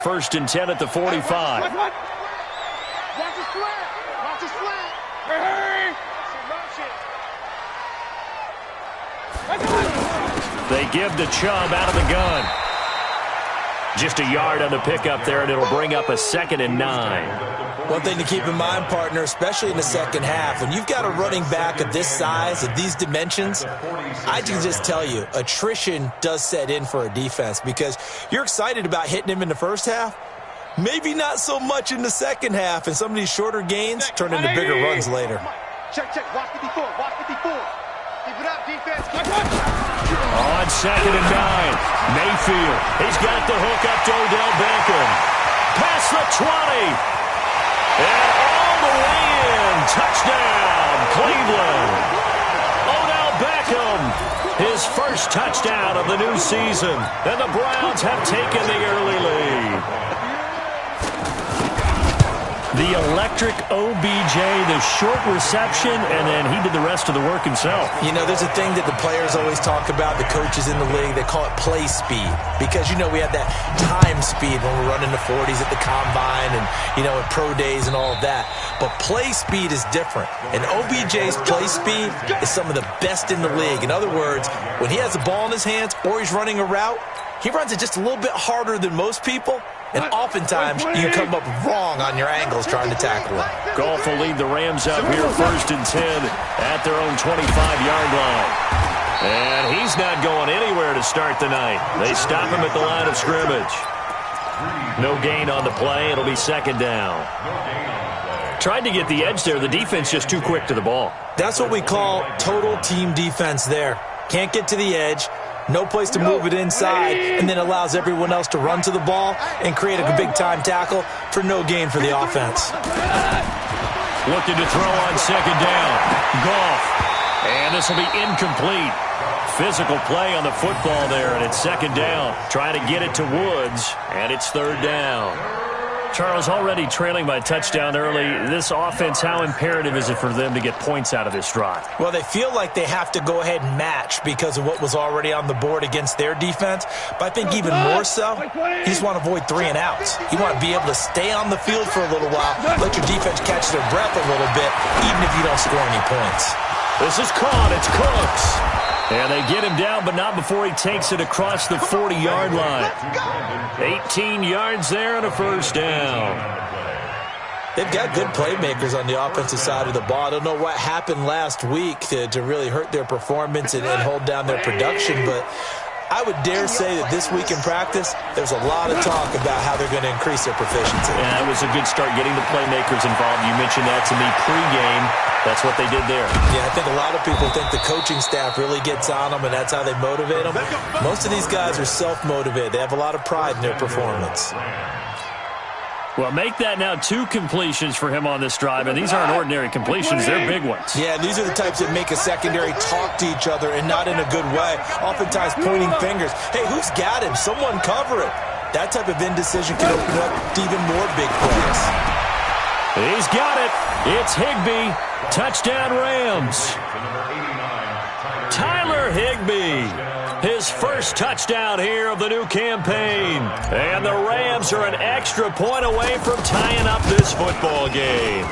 First and 10 at the 45. Watch the slant. Watch the slant. Hurry. They give to Chubb out of the gun. Just a yard on the pickup there, and it'll bring up a 2nd and 9. One thing to keep in mind, partner, especially in the second half, when you've got a running back of this size, of these dimensions, I can just tell you, attrition does set in for a defense because you're excited about hitting him in the first half, maybe not so much in the second half, and some of these shorter gains turn into bigger runs later. Check. Watch 54. Keep it up, defense. On 2nd and 9, Mayfield. He's got the hook up to Odell Beckham. Past the 20. And all the way in. Touchdown, Cleveland. Odell Beckham, his first touchdown of the new season. And the Browns have taken the early lead. The electric OBJ, the short reception, and then he did the rest of the work himself. You know, there's a thing that the players always talk about, the coaches in the league, they call it play speed. Because, you know, we have that time speed when we're running the 40s at the combine and, you know, at pro days and all of that. But play speed is different. And OBJ's play speed is some of the best in the league. In other words, when he has the ball in his hands or he's running a route, he runs it just a little bit harder than most people. And oftentimes, you come up wrong on your angles trying to tackle him. Goff will lead the Rams up here 1st and 10 at their own 25-yard line. And he's not going anywhere to start the night. They stop him at the line of scrimmage. No gain on the play. It'll be 2nd down. Tried to get the edge there. The defense just too quick to the ball. That's what we call total team defense there. Can't get to the edge. No place to move it inside, and then allows everyone else to run to the ball and create a big-time tackle for no gain for the offense. Looking to throw on 2nd down. Goff. And this will be incomplete. Physical play on the football there, and it's 2nd down. Trying to get it to Woods, and it's 3rd down. Charles, already trailing by a touchdown early. This offense, how imperative is it for them to get points out of this drive? Well, they feel like they have to go ahead and match because of what was already on the board against their defense. But I think even more so, you just want to avoid 3 and outs. You want to be able to stay on the field for a little while, let your defense catch their breath a little bit, even if you don't score any points. This is caught. It's Cooks. And they get him down, but not before he takes it across the 40-yard line. 18 yards there and a 1st down. They've got good playmakers on the offensive side of the ball. I don't know what happened last week to really hurt their performance and hold down their production, but I would dare say that this week in practice, there's a lot of talk about how they're going to increase their proficiency. Yeah, it was a good start getting the playmakers involved. You mentioned that to me pregame. That's what they did there. Yeah, I think a lot of people think the coaching staff really gets on them, and that's how they motivate them. Most of these guys are self-motivated. They have a lot of pride in their performance. Well, make that now 2 completions for him on this drive, and these aren't ordinary completions. They're big ones. Yeah, these are the types that make a secondary talk to each other and not in a good way, oftentimes pointing fingers. Hey, who's got him? Someone cover it. That type of indecision can open up to even more big plays. He's got it. It's Higbee. Touchdown, Rams. Tyler Higbee. His first touchdown here of the new campaign. And the Rams are an extra point away from tying up this football game.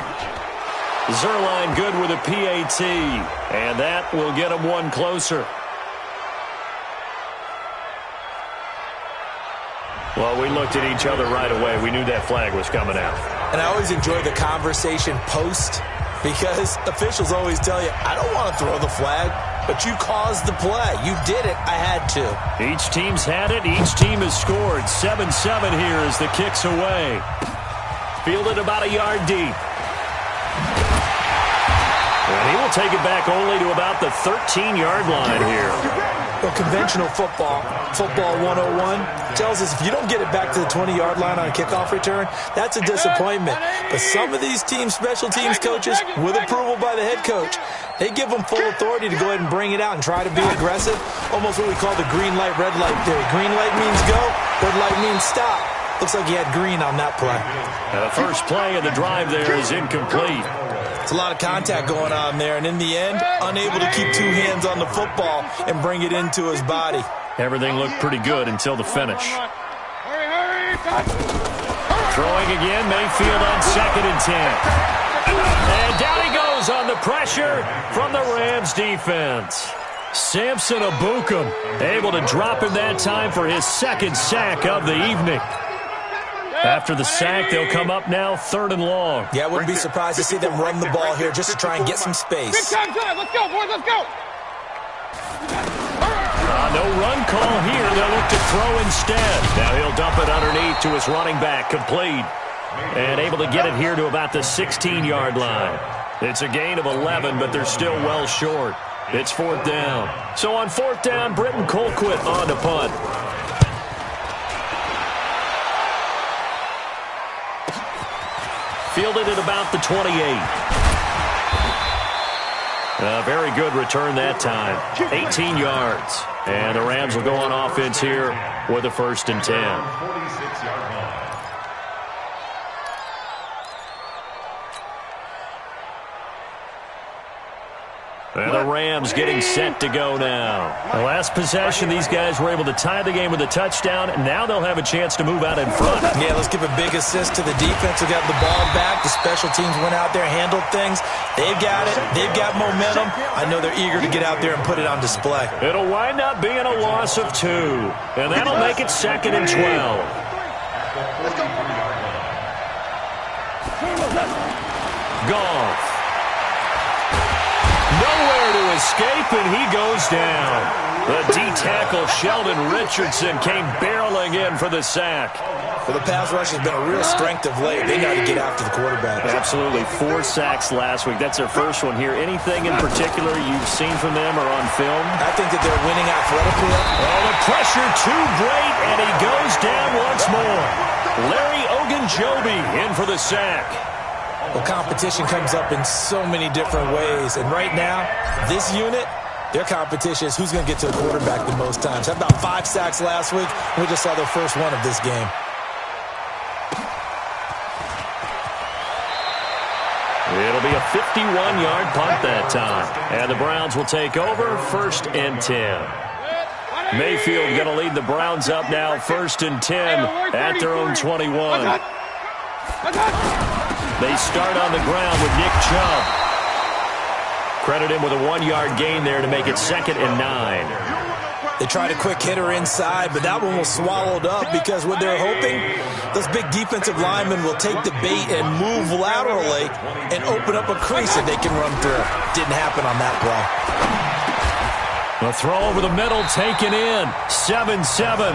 Zerline good with a PAT. And that will get him 1 closer. Well, we looked at each other right away. We knew that flag was coming out. And I always enjoy the conversation post because officials always tell you, I don't want to throw the flag. But you caused the play. You did it. I had to. Each team's had it. Each team has scored. 7-7 here as the kick's away. Fielded about a yard deep. And he will take it back only to about the 13-yard line here. Well, conventional football 101, tells us if you don't get it back to the 20-yard line on a kickoff return, that's a disappointment. But some of these team special teams coaches, with approval by the head coach, they give them full authority to go ahead and bring it out and try to be aggressive. Almost what we call the green light, red light theory. Green light means go, red light means stop. Looks like he had green on that play. Now the first play of the drive there is incomplete. It's a lot of contact going on there, and in the end, unable to keep 2 hands on the football and bring it into his body. Everything looked pretty good until the finish. Hurry, hurry! Throwing again, Mayfield on 2nd and 10. And down he goes on the pressure from the Rams defense. Samson Ebukam able to drop him that time for his 2nd sack of the evening. After the sack, they'll come up now 3rd and long. Yeah, I wouldn't be surprised to see them run the ball here just to try and get some space. Big time drive. Let's go, boys. Let's go. No run call here. They'll look to throw instead. Now he'll dump it underneath to his running back. Complete. And able to get it here to about the 16-yard line. It's a gain of 11, but they're still well short. It's 4th down. So on 4th down, Britton Colquitt on to punt. Fielded at about the 28. A very good return that time. 18 yards. And the Rams will go on offense here with a 1st and 10. And the Rams getting set to go now. The last possession, these guys were able to tie the game with a touchdown, and now they'll have a chance to move out in front. Yeah, let's give a big assist to the defense who got the ball back. The special teams went out there, handled things. They've got it. They've got momentum. I know they're eager to get out there and put it on display. It'll wind up being a loss of 2, and that'll make it 2nd and 12. Goff. Nowhere to escape, and he goes down. The D-tackle Sheldon Richardson came barreling in for the sack. Well, the pass rush has been a real strength of late. They got to get after the quarterback. Absolutely. 4 sacks last week. That's their first one here. Anything in particular you've seen from them or on film? I think that they're winning athletically. Oh, the pressure too great, and he goes down once more. Larry Ogunjobi in for the sack. Well, competition comes up in so many different ways. And right now, this unit, their competition is who's going to get to the quarterback the most times. Had about 5 sacks last week. We just saw their first one of this game. It'll be a 51-yard punt that time. And the Browns will take over 1st and 10. Mayfield going to lead the Browns up now 1st and 10 at their own 21. They start on the ground with Nick Chubb. Credit him with a 1-yard gain there to make it 2nd and 9. They tried a quick hitter inside, but that one was swallowed up because what they're hoping, those big defensive linemen will take the bait and move laterally and open up a crease that they can run through. Didn't happen on that play. The throw over the middle taken in. 7-7,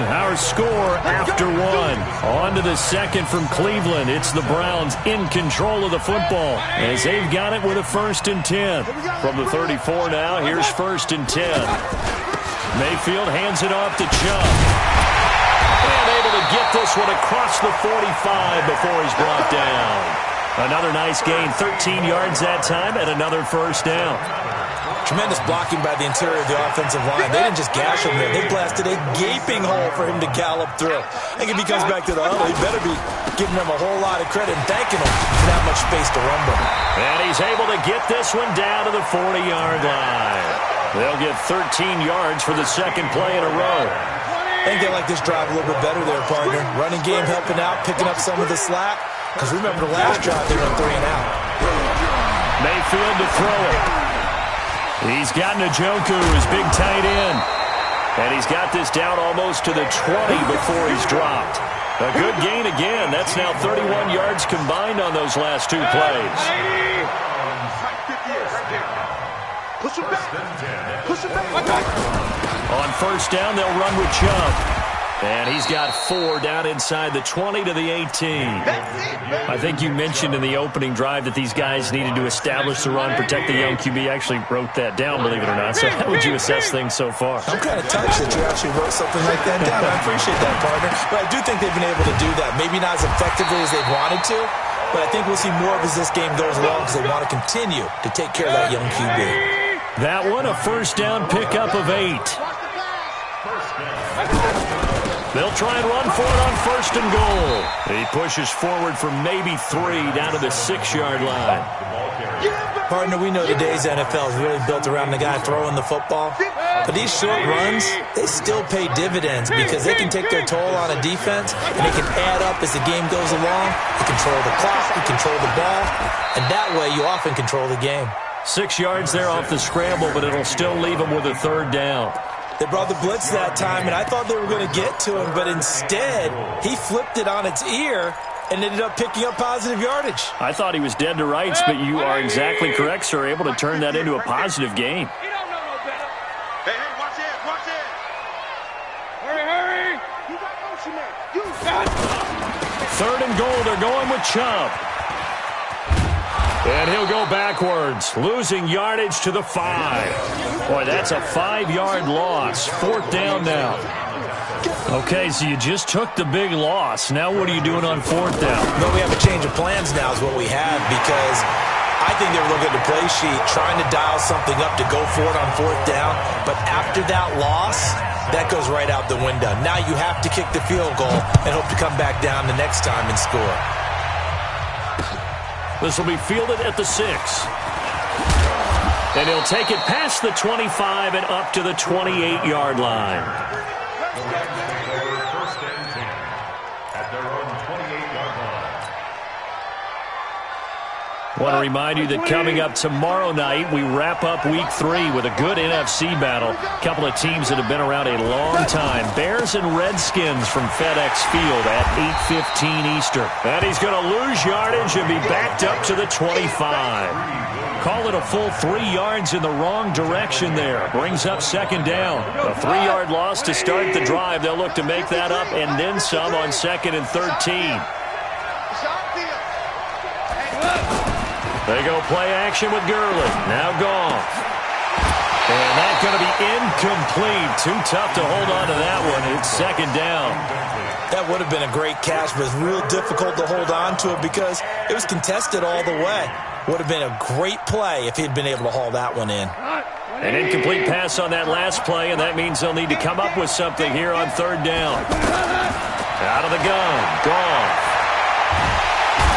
our score after 1. On to the second from Cleveland. It's the Browns in control of the football as they've got it with a 1st and 10. From the 34 now, here's 1st and 10. Mayfield hands it off to Chubb. And able to get this one across the 45 before he's brought down. Another nice gain, 13 yards that time, and another 1st down. Tremendous blocking by the interior of the offensive line. They didn't just gash him there. They blasted a gaping hole for him to gallop through. I think if he comes back to the huddle, he better be giving them a whole lot of credit and thanking him for that much space to run with. And he's able to get this one down to the 40-yard line. They'll get 13 yards for the 2nd play in a row. I think they like this drive a little bit better there, partner. Running game helping out, picking up some of the slack. Because remember the last drive, they went 3 and out. Mayfield to throw it. He's got Njoku, his big tight end. And he's got this down almost to the 20 before he's dropped. A good gain again. That's now 31 yards combined on those last 2 plays. Push him back. Push him back. On 1st down, they'll run with Chubb. And he's got 4 down inside the 20 to the 18. I think you mentioned in the opening drive that these guys needed to establish the run, protect the young QB. Actually wrote that down, believe it or not. So how would you assess things so far? I'm kind of touched that you actually wrote something like that down. I appreciate that, partner. But I do think they've been able to do that. Maybe not as effectively as they wanted to, but I think we'll see more of as this game goes along because they want to continue to take care of that young QB. That one, a 1st down pickup of 8. They'll try and run for it on 1st and goal. He pushes forward for maybe 3 down to the 6-yard line. Partner, we know today's NFL is really built around the guy throwing the football. But these short runs, they still pay dividends because they can take their toll on a defense, and they can add up as the game goes along. You control the clock, you control the ball, and that way you often control the game. 6 yards there off the scramble, but it'll still leave him with a third down. They brought the blitz that time, and I thought they were going to get to him, but instead he flipped it on its ear and ended up picking up positive yardage. I thought he was dead to rights, but you are exactly correct, sir. Able to turn that into a positive gain. Hey, watch it, watch it. Hurry. You got motion, man. You got it. 3rd and goal, they're going with Chubb. And he'll go backwards, losing yardage to the 5. Boy, that's a 5-yard loss. 4th down now. Okay, so you just took the big loss. Now what are you doing on 4th down? Well, we have a change of plans now is what we have, because I think they were looking at the play sheet, trying to dial something up to go for it on 4th down. But after that loss, that goes right out the window. Now you have to kick the field goal and hope to come back down the next time and score. This will be fielded at the 6. And he'll take it past the 25 and up to the 28-yard line. First and 10 at their own 28-yard line. I want to remind you that coming up tomorrow night, we wrap up Week 3 with a good NFC battle. A couple of teams that have been around a long time. Bears and Redskins from FedEx Field at 8:15 Eastern. And he's going to lose yardage and be backed up to the 25. Call it a full 3 yards in the wrong direction there. Brings up 2nd down. A 3-yard loss to start the drive. They'll look to make that up and then some on 2nd and 13. They go play action with Gurley. Now Goff. And that's going to be incomplete. Too tough to hold on to that one. It's 2nd down. That would have been a great catch, but it's real difficult to hold on to it because it was contested all the way. Would have been a great play if he'd been able to haul that one in. An incomplete pass on that last play, and that means they'll need to come up with something here on 3rd down. Out of the gun. Goff.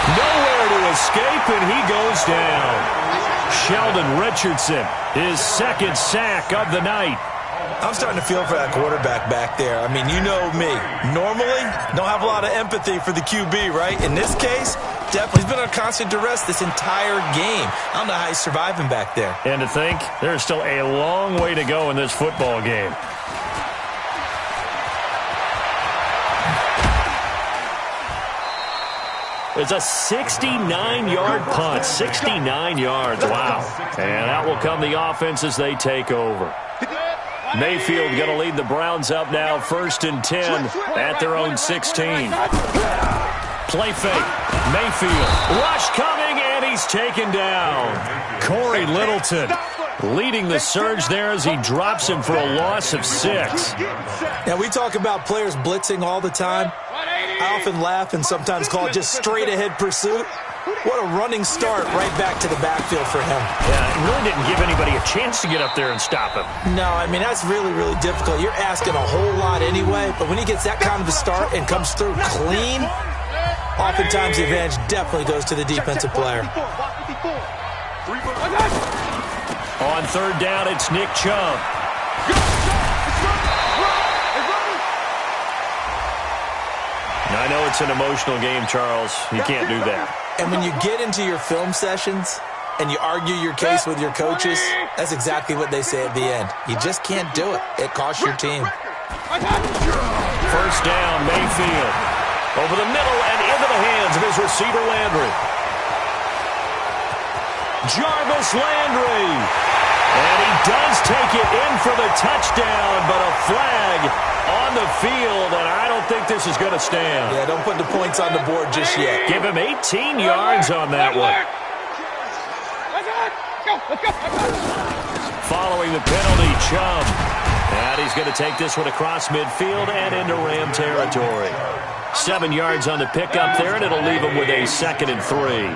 Nowhere to escape, and he goes down. Sheldon Richardson, his 2nd sack of the night. I'm starting to feel for that quarterback back there. I mean, you know me. Normally, don't have a lot of empathy for the QB, right? In this case, definitely he's been on constant duress this entire game. I don't know how he's surviving back there. And to think, there's still a long way to go in this football game. It's a 69-yard punt. 69 yards. Wow. And out will come the offense as they take over. Mayfield going to lead the Browns up now. 1st and 10 at their own 16. Play fake. Mayfield. Rush coming, and he's taken down. Corey Littleton leading the surge there as he drops him for a loss of 6. Now, we talk about players blitzing all the time. I often laugh and sometimes call it just straight-ahead pursuit. What a running start right back to the backfield for him. Yeah, it really didn't give anybody a chance to get up there and stop him. No, I mean, that's really, really difficult. You're asking a whole lot anyway, but when he gets that kind of a start and comes through clean, oftentimes the advantage definitely goes to the defensive player. On 3rd down, it's Nick Chubb. Now, I know it's an emotional game, Charles. You can't do that. And when you get into your film sessions and you argue your case with your coaches, that's exactly what they say at the end. You just can't do it. It costs your team. 1st down, Mayfield. Over the middle and into the hands of his receiver, Landry. Jarvis Landry. And he does take it in for the touchdown, but a flag on the field, and I don't think this is going to stand. Yeah, don't put the points on the board just yet. Give him 18 yards on that one. Following the penalty, Chubb. And he's going to take this one across midfield and into Ram territory. 7 yards on the pickup there, and it'll leave him with a 2nd and 3.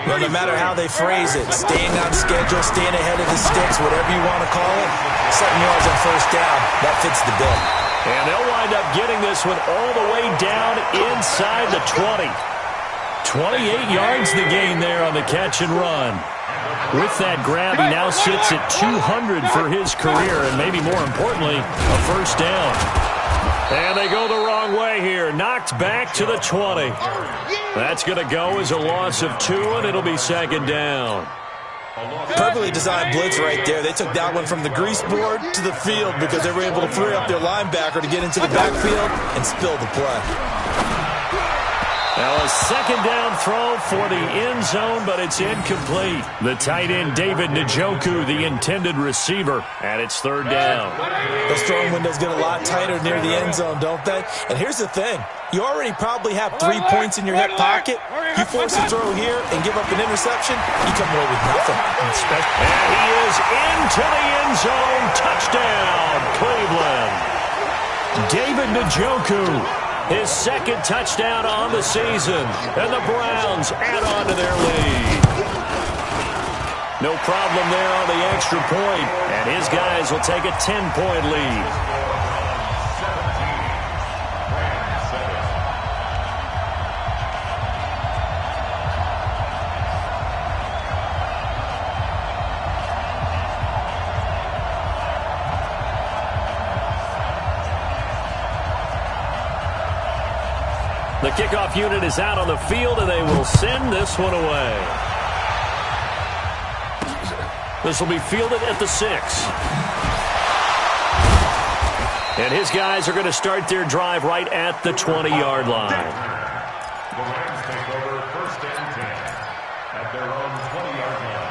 Well, no matter how they phrase it, staying on schedule, staying ahead of the sticks, whatever you want to call it, 7 yards on 1st down, that fits the bill. And they'll wind up getting this one all the way down inside the 20. 28 yards the gain there on the catch and run. With that grab, he now sits at 200 for his career, and maybe more importantly, a first down. And they go the wrong way here. Knocked back to the 20. That's going to go as a loss of 2, and it'll be second down. Perfectly designed blitz right there. They took that one from the grease board to the field because they were able to free up their linebacker to get into the backfield and spill the play. Now a second down throw for the end zone, but it's incomplete. The tight end, David Njoku, the intended receiver, and it's third down. Those throwing windows get a lot tighter near the end zone, don't they? And here's the thing. You already probably have 3 points in your hip pocket. You force a throw here and give up an interception, you come away with nothing. And he is into the end zone. Touchdown, Cleveland. David Njoku. His second touchdown on the season, and the Browns add on to their lead. No problem there on the extra point, and his guys will take a 10-point lead. The kickoff unit is out on the field, and they will send this one away. This will be fielded at the 6. And his guys are going to start their drive right at the 20-yard line. The Rams take over first and 10 at their own 20-yard line.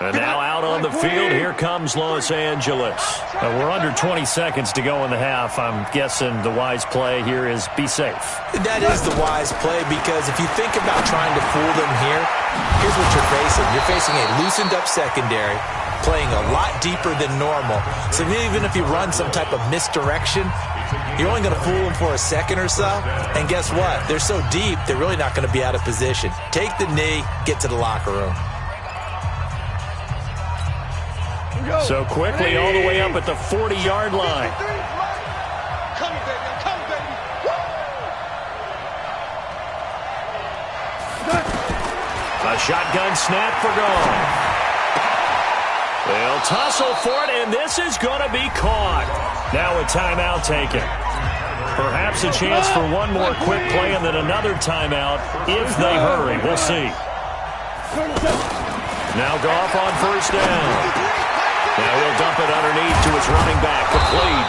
And now out on the field, here comes Los Angeles. We're under 20 seconds to go in the half. I'm guessing the wise play here is be safe. That is the wise play, because if you think about trying to fool them here, here's what you're facing. You're facing a loosened up secondary, playing a lot deeper than normal. So even if you run some type of misdirection, you're only going to fool them for a second or so. And guess what? They're so deep, they're really not going to be out of position. Take the knee, get to the locker room. So quickly all the way up at the 40-yard line. Come, baby. Come, baby. A shotgun snap for goal. They'll tussle for it, and this is going to be caught. Now a timeout taken. Perhaps a chance for one more quick play and then another timeout if they hurry. We'll see. Now Goff on first down. Now he'll dump it underneath to his running back, complete.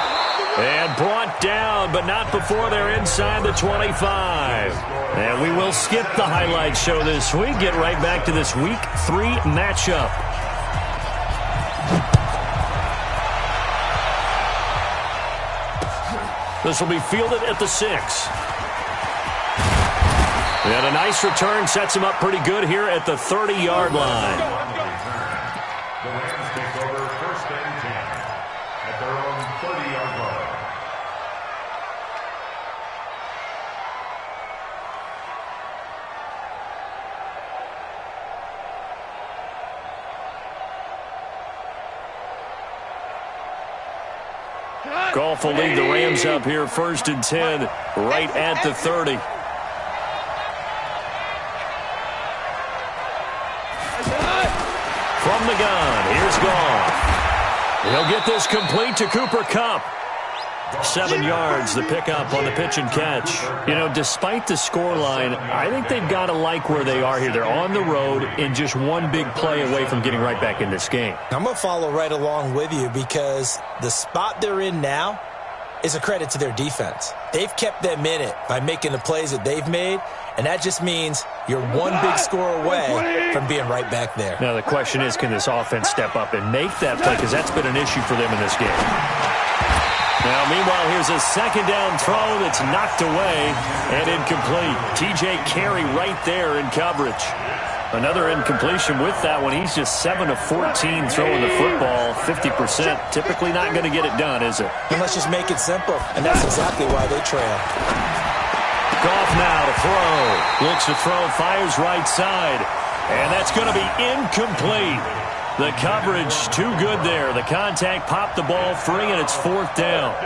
And brought down, but not before they're inside the 25. And we will skip the highlight show this week. Get right back to this Week 3 matchup. This will be fielded at the 6. And a nice return sets him up pretty good here at the 30-yard line. The Rams take over first and 10 at their own 30-yard line. Goff will lead the Rams up here first and 10 right at the 30. From the gun, here's Goff. He'll get this complete to Cooper Kupp. 7 yards, the pickup on the pitch and catch. You know, despite the scoreline, I think they've got to like where they are here. They're on the road and just one big play away from getting right back in this game. I'm going to follow right along with you, because the spot they're in now is a credit to their defense. They've kept them in it by making the plays that they've made, and that just means you're one big score away from being right back there. Now the question is, can this offense step up and make that play, because that's been an issue for them in this game. Now, meanwhile, here's a second down throw that's knocked away and incomplete. T.J. Carey right there in coverage. Another incompletion with that one. He's just 7 of 14 throwing the football, 50%. Typically not going to get it done, is it? And let's just make it simple, and that's exactly why they trail. Goff now to throw. Looks to throw, fires right side. And that's going to be incomplete. The coverage too good there. The contact popped the ball free, and it's fourth down.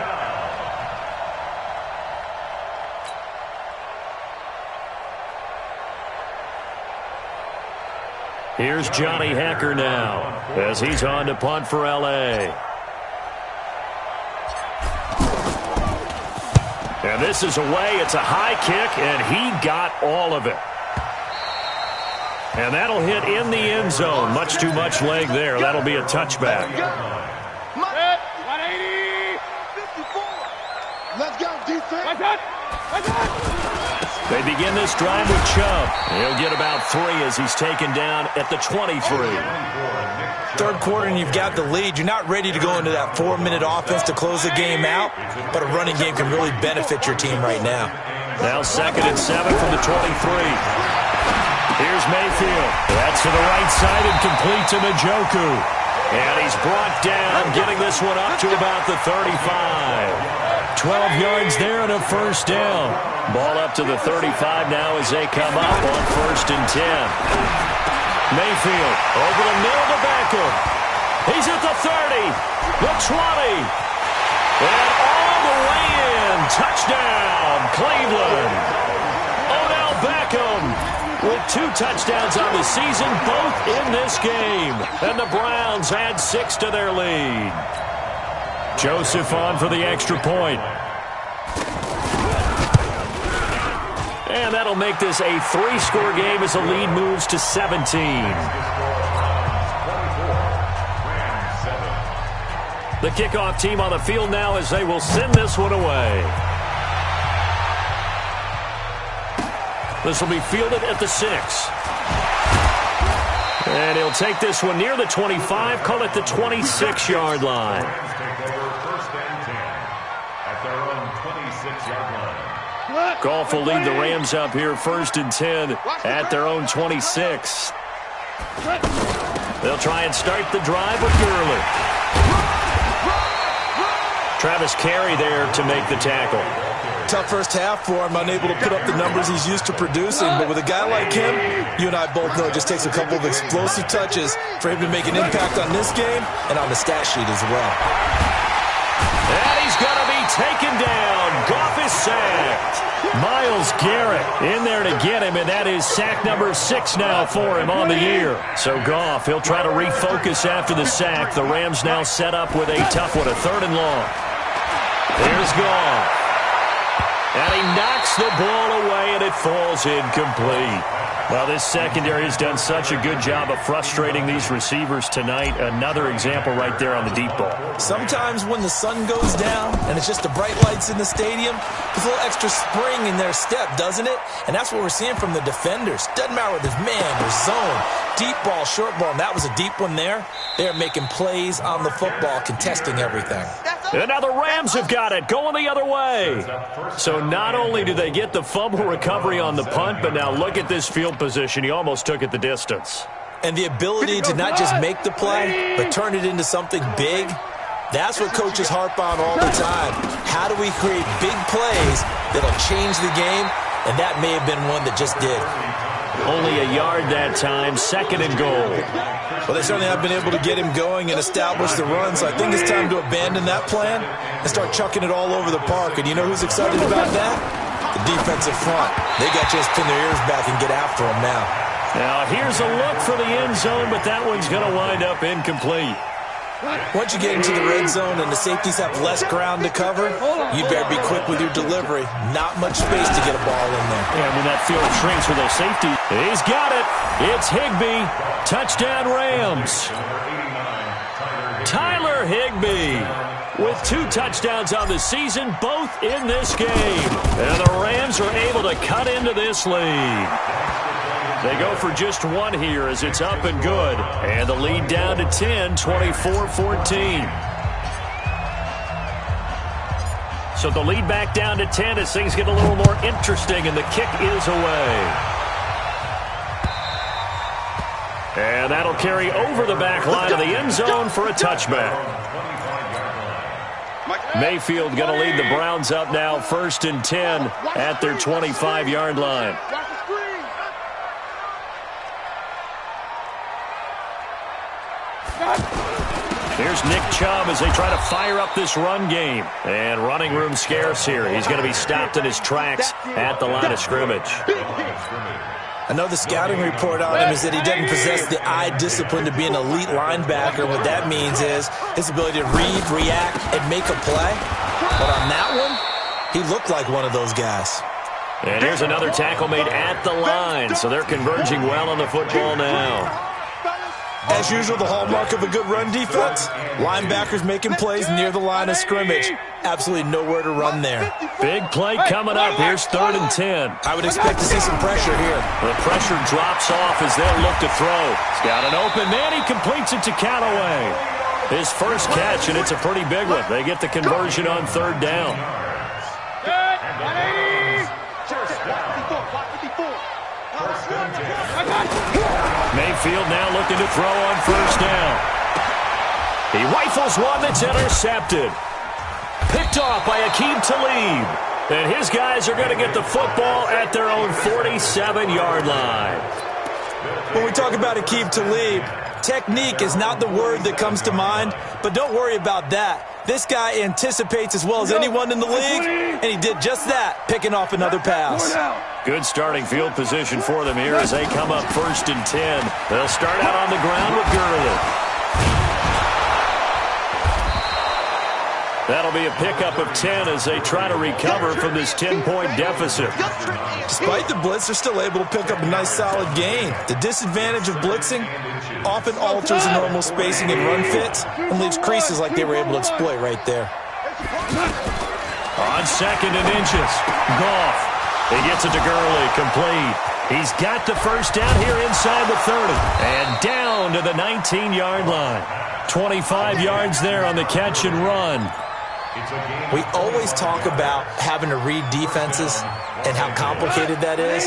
Here's Johnny Hacker now as he's on to punt for L.A. And this is away. It's a high kick, and he got all of it. And that'll hit in the end zone. Much too much leg there. That'll be a touchback. 180. 54. Let's go, defense. They begin this drive with Chubb. He'll get about 3 as he's taken down at the 23. Third quarter and you've got the lead. You're not ready to go into that 4-minute offense to close the game out, but a running game can really benefit your team right now. Now 2nd and 7 from the 23. Here's Mayfield. That's to the right side and complete to Njoku. And he's brought down, getting this one up to about the 35. 12 yards there and a first down. Ball up to the 35 now as they come up on 1st and 10. Mayfield over the middle to Beckham. He's at the 30, the 20, and all the way in. Touchdown, Cleveland. Odell Beckham with 2 touchdowns on the season, both in this game. And the Browns add 6 to their lead. Joseph on for the extra point. And that'll make this a 3-score game as the lead moves to 17. The kickoff team on the field now as they will send this one away. This will be fielded at the 6. And he'll take this one near the 25, call it the 26-yard line. Goff will lead the Rams up here 1st and 10 at their own 26. They'll try and start the drive with Gurley. Travis Carey there to make the tackle. Tough first half for him, unable to put up the numbers he's used to producing. But with a guy like him, you and I both know it just takes a couple of explosive touches for him to make an impact on this game and on the stat sheet as well. And he's going to be taken down. Goff is sacked. Myles Garrett in there to get him, and that is sack number 6 now for him on the year. So Goff, he'll try to refocus after the sack. The Rams now set up with a tough one, a 3rd and long. There's Goff. And he knocks the ball away, and it falls incomplete. Well, this secondary has done such a good job of frustrating these receivers tonight. Another example right there on the deep ball. Sometimes when the sun goes down and it's just the bright lights in the stadium, there's a little extra spring in their step, doesn't it? And that's what we're seeing from the defenders. Doesn't matter whether it's man or zone, deep ball, short ball, and that was a deep one there. They're making plays on the football, contesting everything. And now the Rams have got it, going the other way. So not only do they get the fumble recovery on the punt, but now look at this field position. He almost took it the distance. And the ability to not just make the play, but turn it into something big, that's what coaches harp on all the time. How do we create big plays that'll change the game? And that may have been one that just did. Only a yard that time, 2nd and goal. Well, they certainly have been able to get him going and establish the run, so I think it's time to abandon that plan and start chucking it all over the park. And you know who's excited about that? The defensive front. They got to just pin their ears back and get after him now. Now, here's a look for the end zone, but that one's going to wind up incomplete. Once you get into the red zone and the safeties have less ground to cover, you better be quick with your delivery. Not much space to get a ball in there. And when that field shrinks with those safeties, he's got it. It's Higbee. Touchdown Rams. Tyler Higbee with 2 touchdowns on the season, both in this game. And the Rams are able to cut into this lead. They go for just 1 here as it's up and good. And the lead down to 10, 24-14. So the lead back down to 10 as things get a little more interesting, and the kick is away. And that'll carry over the back line of the end zone for a touchback. Mayfield going to lead the Browns up now 1st and 10 at their 25-yard line. Here's Nick Chubb as they try to fire up this run game. And running room scarce here. He's going to be stopped in his tracks at the line of scrimmage. I know the scouting report on him is that he doesn't possess the eye discipline to be an elite linebacker. What that means is his ability to read, react, and make a play. But on that one, he looked like one of those guys. And here's another tackle made at the line, so they're converging well on the football now. As usual, the hallmark of a good run defense, linebackers making plays near the line of scrimmage. Absolutely nowhere to run there. Big play coming up. Here's 3rd and 10. I would expect to see some pressure here. The pressure drops off as they'll look to throw. He's got an open man. He completes it to Callaway. His first catch, and it's a pretty big one. They get the conversion on 3rd down. Mayfield now looking to throw on 1st down. He rifles one that's intercepted. Picked off by Aqib Talib. And his guys are going to get the football at their own 47-yard line. When we talk about Aqib Talib, technique is not the word that comes to mind, but don't worry about that. This guy anticipates as well as anyone in the league, and he did just that, picking off another pass. Good starting field position for them here as they come up 1st and 10. They'll start out on the ground with Gurley. That'll be a pickup of 10 as they try to recover from this 10-point deficit. Despite the blitz, they're still able to pick up a nice, solid gain. The disadvantage of blitzing often alters the normal spacing and run fits and leaves creases like they were able to exploit right there. On 2nd and inches, Goff. He gets it to Gurley, complete. He's got the first down here inside the 30. And down to the 19-yard line. 25 yards there on the catch and run. We always talk about having to read defenses and how complicated that is.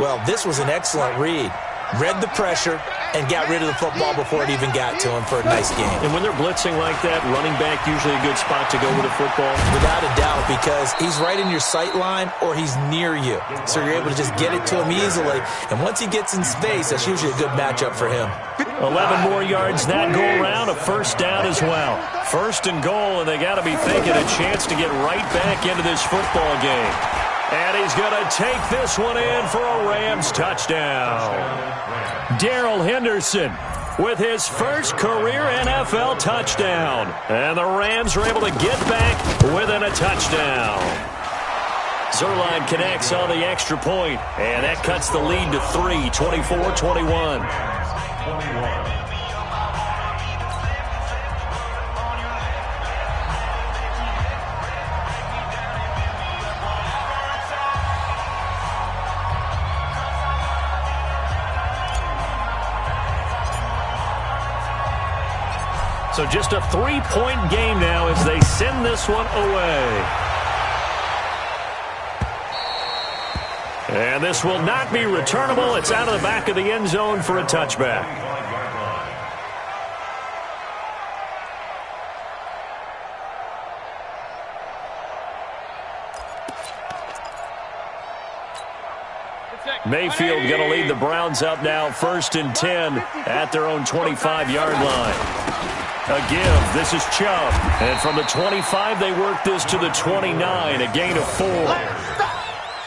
Well, this was an excellent read. Read the pressure and got rid of the football before it even got to him for a nice game. And when they're blitzing like that, running back usually a good spot to go with a football? Without a doubt, because he's right in your sight line or he's near you. So you're able to just get it to him easily. And once he gets in space, that's usually a good matchup for him. 11 more yards that go around, a 1st down as well. 1st and goal, and they got to be thinking a chance to get right back into this football game. And he's going to take this one in for a Rams touchdown. Darrell Henderson with his first career NFL touchdown. And the Rams are able to get back within a touchdown. Zerline connects on the extra point, and that cuts the lead to 3, 24-21. So just a 3-point game now as they send this one away. And this will not be returnable. It's out of the back of the end zone for a touchback. Mayfield going to lead the Browns up now 1st and 10 at their own 25-yard line. A give. This is Chubb. And from the 25, they work this to the 29, a gain of 4.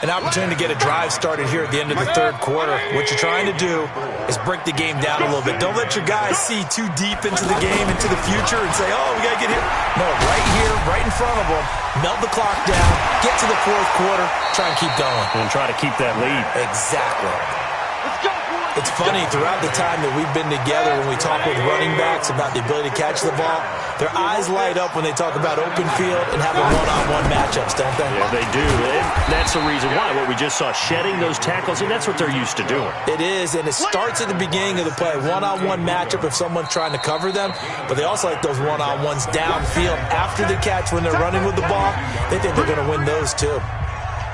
An opportunity to get a drive started here at the end of the 3rd quarter. What you're trying to do is break the game down a little bit. Don't let your guys see too deep into the game, into the future, and say, oh, we got to get here. No, right here, right in front of them, melt the clock down, get to the 4th quarter, try and keep going. And try to keep that lead. Exactly. It's funny, throughout the time that we've been together, when we talk with running backs about the ability to catch the ball, their eyes light up when they talk about open field and having one-on-one matchups, don't they? Yeah, they do. And that's the reason why. What we just saw, shedding those tackles, and that's what they're used to doing. It is, and it starts at the beginning of the play. One-on-one matchup if someone's trying to cover them, but they also like those one-on-ones downfield after the catch when they're running with the ball. They think they're going to win those, too.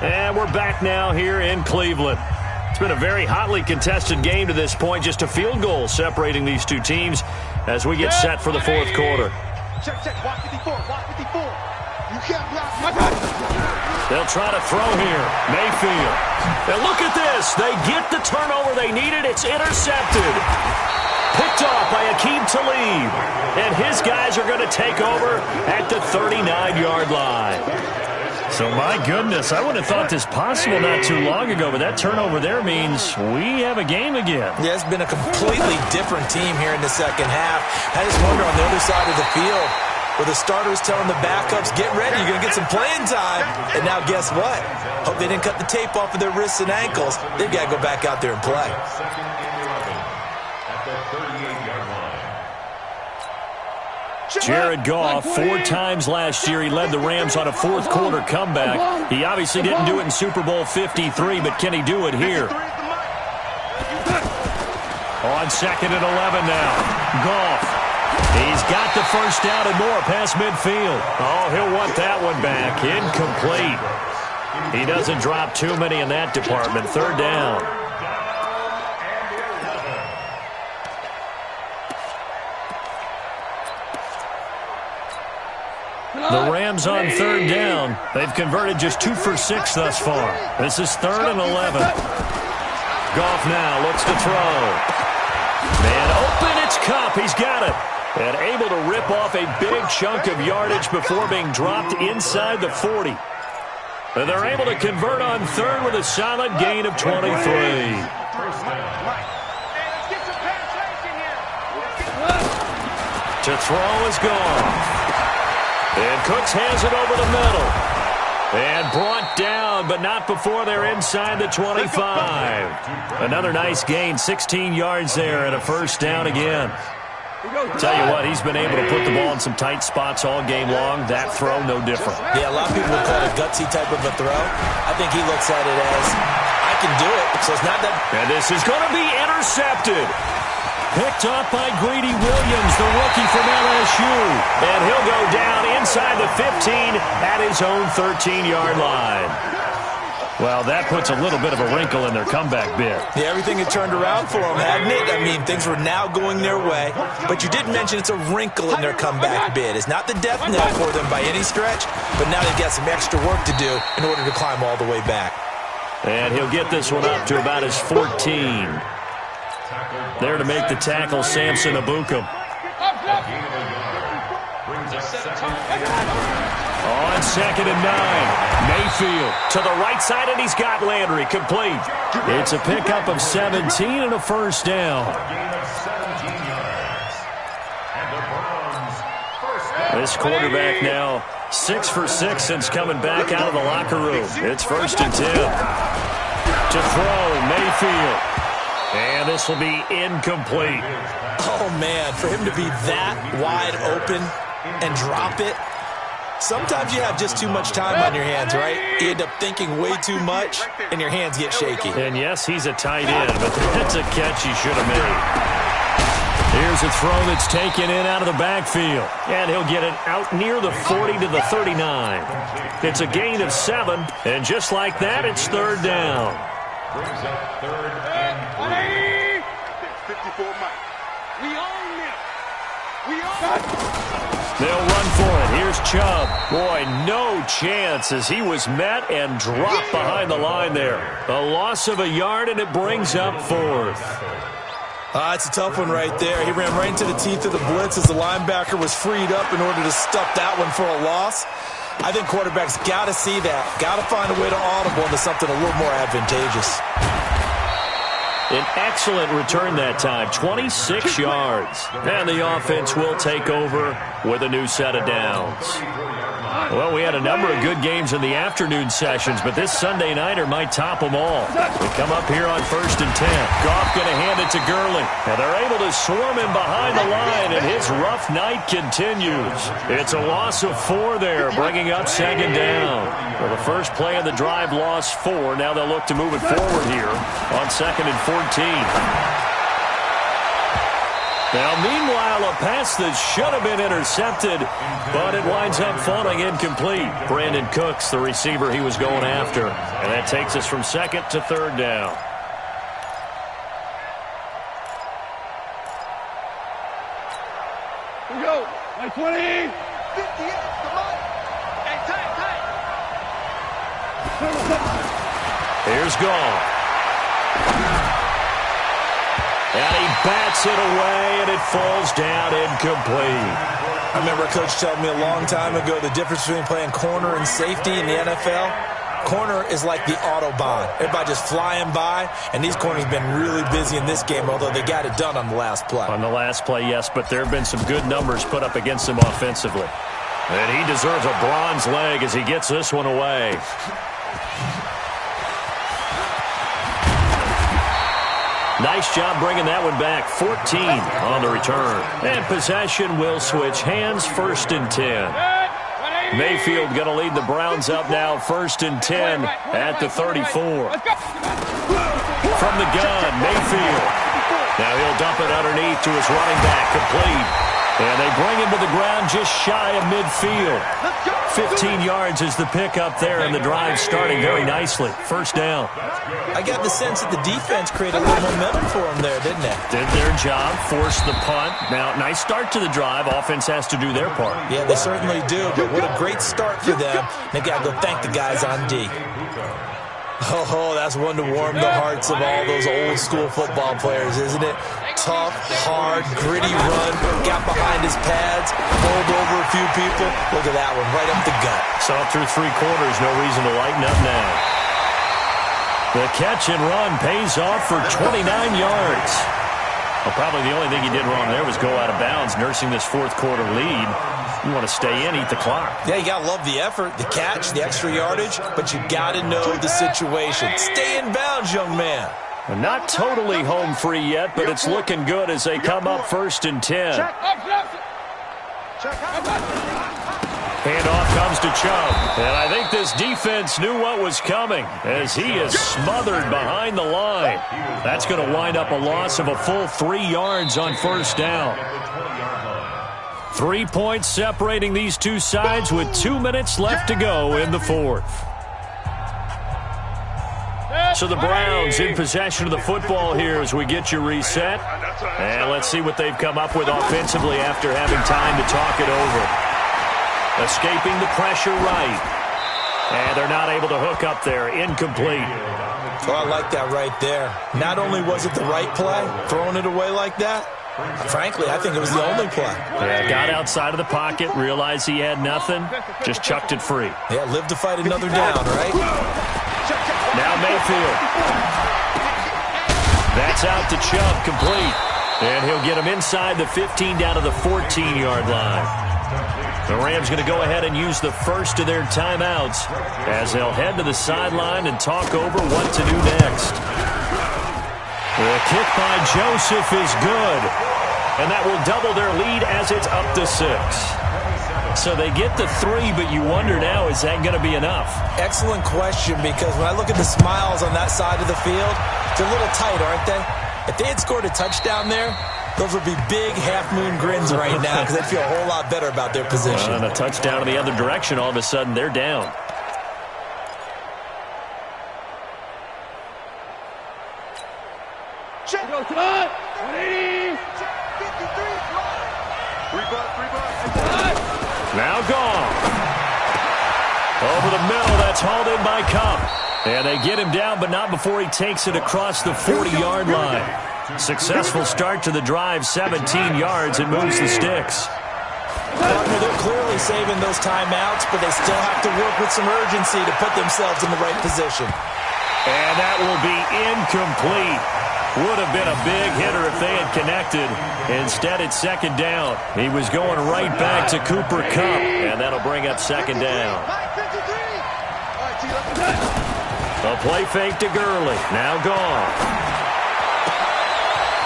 And we're back now here in Cleveland. It's been a very hotly contested game to this point. Just a field goal separating these two teams as we get set for the 4th quarter. Check, watch 54, watch 54. You can't block. They'll try to throw here. Mayfield. And look at this. They get the turnover they needed. It's intercepted. Picked off by Aqib Talib. And his guys are going to take over at the 39-yard line. So, my goodness, I wouldn't have thought this possible not too long ago, but that turnover there means we have a game again. Yeah, it's been a completely different team here in the second half. I just wonder on the other side of the field, where the starters telling the backups, get ready, you're going to get some playing time. And now guess what? Hope they didn't cut the tape off of their wrists and ankles. They've got to go back out there and play. Second and 11 at the 38-yard line. Jared Goff, 4 times last year, he led the Rams on a fourth-quarter comeback. He obviously didn't do it in Super Bowl 53, but can he do it here? On second and 11 now. Goff. He's got the first down and more past midfield. Oh, he'll want that one back. Incomplete. He doesn't drop too many in that department. Third down. The Rams on third down. They've converted just 2 for 6 thus far. This is third and 11. Goff now looks to throw. Man open, it's Kupp. He's got it. And able to rip off a big chunk of yardage before being dropped inside the 40. And they're able to convert on third with a solid gain of 23. To throw is gone. And Cooks has it over the middle. And brought down, but not before they're inside the 25. Another nice gain, 16 yards there and a first down again. Tell you what, he's been able to put the ball in some tight spots all game long. That throw, no different. Yeah, a lot of people would call it a gutsy type of a throw. I think he looks at it as, I can do it, so it's not that. And this is going to be intercepted. Picked up by Greedy Williams, the rookie from LSU. And he'll go down inside the 15 at his own 13-yard line. Well, that puts a little bit of a wrinkle in their comeback bid. Yeah, everything had turned around for them, hadn't it? I mean, things were now going their way. But you did mention it's a wrinkle in their comeback bid. It's not the death knell for them by any stretch, but now they've got some extra work to do in order to climb all the way back. And he'll get this one up to about his 14. There to make the tackle, Samson Abukum. On second and 9. Mayfield to the right side, and he's got Landry complete. It's a pickup of 17 and a first down. This quarterback now 6 for 6 since coming back out of the locker room. It's first and 10. To throw, Mayfield. And this will be incomplete. Oh, man, for him to be that wide open and drop it. Sometimes you have just too much time on your hands, right? You end up thinking way too much, and your hands get shaky. And yes, he's a tight end, but that's a catch he should have made. Here's a throw that's taken in out of the backfield. And he'll get it out near the 40 to the 39. It's a gain of 7, and just like that, it's third down. Brings up third and 3. 54 Mike. We own them. We own them. They'll run for it. Here's Chubb. Boy, no chance as he was met and dropped behind the line there. A loss of a yard, and it brings up fourth. It's a tough one right there. He ran right into the teeth of the blitz as the linebacker was freed up in order to stuff that one for a loss. I think quarterbacks got to see that. Got to find a way to audible into something a little more advantageous. An excellent return that time, 26 yards. And the offense will take over with a new set of downs. Well, we had a number of good games in the afternoon sessions, but this Sunday nighter might top them all. We come up here on first and 10. Goff going to hand it to Gurley. And they're able to swarm him behind the line, and his rough night continues. It's a loss of 4 there, bringing up second down. Well, the first play of the drive lost 4. Now they'll look to move it forward here on second and 14. Now, meanwhile, a pass that should have been intercepted, but it winds up falling incomplete. Brandon Cooks, the receiver he was going after. And that takes us from second to third down. Here we go. 20. 58. Come on. Hey, tight. Here's Goff. And he bats it away, and it falls down incomplete. I remember a coach telling me a long time ago the difference between playing corner and safety in the NFL. Corner is like the Autobahn. Everybody just flying by, and these corners have been really busy in this game, although they got it done on the last play. On the last play, yes, but there have been some good numbers put up against him offensively. And he deserves a bronze leg as he gets this one away. Nice job bringing that one back. 14 on the return. And possession will switch hands, 1st and 10. Mayfield going to lead the Browns up now, 1st and 10 at the 34. From the gun, Mayfield. Now he'll dump it underneath to his running back, complete. And they bring him to the ground just shy of midfield. 15 yards is the pickup there, and the drive starting very nicely. 1st down. I got the sense that the defense created a little momentum for them there, didn't they? Did their job, forced the punt. Now, nice start to the drive. Offense has to do their part. Yeah, they certainly do, but what a great start for them. They got to go thank the guys on D. Oh, that's one to warm the hearts of all those old-school football players, isn't it? Tough, hard, gritty run, got behind his pads, bowled over a few people. Look at that one, right up the gut. Saw it through 3 quarters, no reason to lighten up now. The catch and run pays off for 29 yards. Well, probably the only thing he did wrong there was go out of bounds, nursing this 4th quarter lead. You want to stay in, eat the clock. Yeah, you got to love the effort, the catch, the extra yardage, but you got to know the situation. Stay in bounds, young man. Well, not totally home free yet, but it's looking good as they come up 1st and 10. Handoff comes to Chubb. And I think this defense knew what was coming as he is smothered behind the line. That's going to wind up a loss of a full 3 yards on 1st down. 3 points separating these two sides with 2 minutes left to go in the 4th. So the Browns in possession of the football here as we get you reset. And let's see what they've come up with offensively after having time to talk it over. Escaping the pressure right. And they're not able to hook up there. Incomplete. Oh, I like that right there. Not only was it the right play, throwing it away like that, frankly, I think it was the only play. Yeah, got outside of the pocket, realized he had nothing, just chucked it free. Yeah, live to fight another down, right? Now Mayfield. That's out to Chubb, complete. And he'll get him inside the 15 down to the 14-yard line. The Rams going to go ahead and use the first of their timeouts as they'll head to the sideline and talk over what to do next. The kick by Joseph is good, and that will double their lead as it's up to 6. So they get the 3, but you wonder now, is that going to be enough? Excellent question, because when I look at the smiles on that side of the field, they're a little tight, aren't they? If they had scored a touchdown there, those would be big half-moon grins right now because they'd feel a whole lot better about their position. And a touchdown in the other direction, all of a sudden they're down. Check. 180. 3 Now gone. Over the middle, that's hauled in by Cup. And they get him down, but not before he takes it across the 40-yard line. Successful start to the drive, 17 yards, and moves the sticks. Partner, they're clearly saving those timeouts, but they still have to work with some urgency to put themselves in the right position. And that will be incomplete. Would have been a big hitter if they had connected. Instead, it's 2nd down. He was going right back to Cooper Kupp, and that'll bring up 2nd down. A play fake to Gurley. Now gone.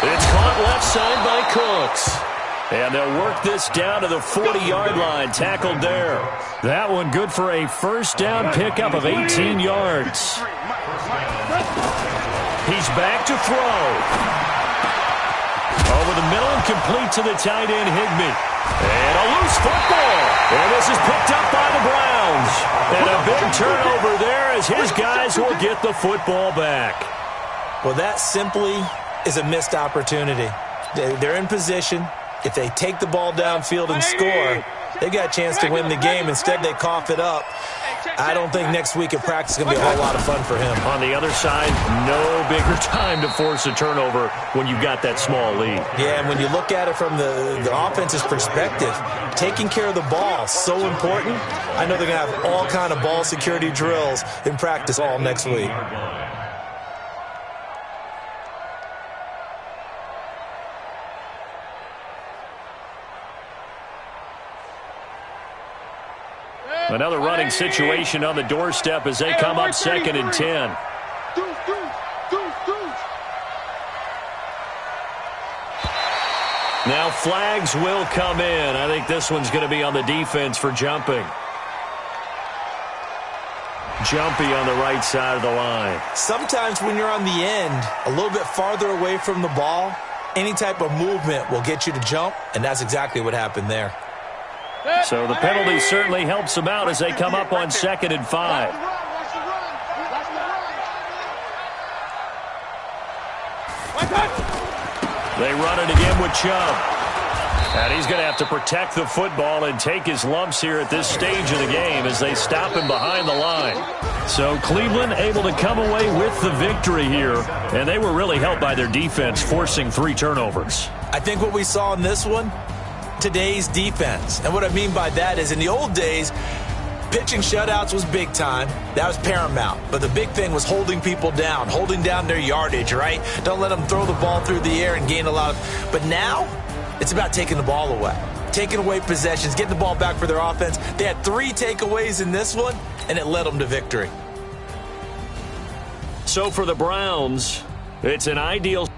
It's caught left side by Cooks. And they'll work this down to the 40-yard line. Tackled there. That one good for a 1st down pickup of 18 yards. He's back to throw. Over the middle and complete to the tight end, Higbee. And a loose football. And this is picked up by the Browns. And a big turnover there as his guys will get the football back. Well, that simply is a missed opportunity. They're in position. If they take the ball downfield and score, they got a chance to win the game. Instead, they cough it up. I don't think next week at practice is going to be a whole lot of fun for him. On the other side, no bigger time to force a turnover when you've got that small lead. Yeah, and when you look at it from the offense's perspective, taking care of the ball is so important. I know they're going to have all kind of ball security drills in practice all next week. Another running situation on the doorstep as they come up 2nd and 10. Now flags will come in. I think this one's going to be on the defense for jumping. Jumpy on the right side of the line. Sometimes when you're on the end, a little bit farther away from the ball, any type of movement will get you to jump, and that's exactly what happened there. So the penalty certainly helps them out as they come up on 2nd and 5. They run it again with Chubb. And he's going to have to protect the football and take his lumps here at this stage of the game as they stop him behind the line. So Cleveland able to come away with the victory here, and they were really helped by their defense forcing 3 turnovers. I think what we saw in this one, today's defense. And what I mean by that is in the old days, pitching shutouts was big time. That was paramount. But the big thing was holding people down, holding down their yardage, right? Don't let them throw the ball through the air and gain a lot of... But now, it's about taking the ball away. Taking away possessions, getting the ball back for their offense. They had 3 takeaways in this one, and it led them to victory. So for the Browns, it's an ideal...